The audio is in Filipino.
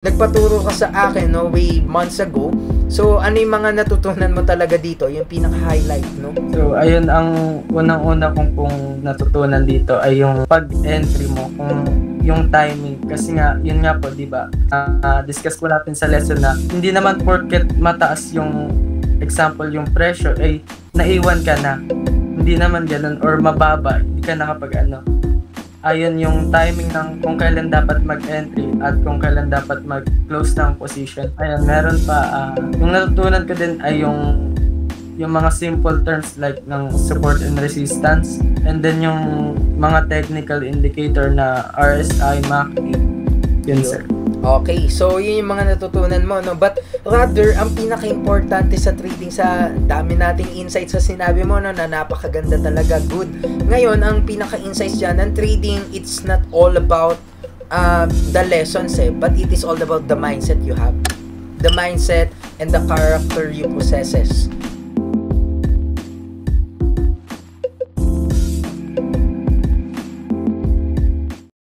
Nagpaturo ka sa akin, no, way months ago. So, ano yung mga natutunan mo talaga dito? Yung pinaka-highlight, no? So, ayun ang unang-una kong natutunan dito ay yung pag-entry mo, kung yung timing. Kasi nga, yun nga po, di ba? Discuss ko natin sa lesson na hindi naman porket mataas yung example, yung presyo, ay naiwan ka na. Hindi naman ganun, or mababa, hindi ka nakapag ayun yung timing ng kung kailan dapat mag-entry at kung kailan dapat mag-close ng position. Ayun, meron pa, yung natutunan ko din ay yung mga simple terms like ng support and resistance, and then yung mga technical indicator na RSI, MACD. Yun, sir. Okay, so yun yung mga natutunan mo, no? But rather, ang pinaka-importante sa trading, sa dami nating insights sa sinabi mo, no, na napakaganda talaga, good. Ngayon, ang pinaka-insights dyan ng trading, it's not all about the lessons, but it is all about the mindset you have. The mindset and the character you possesses.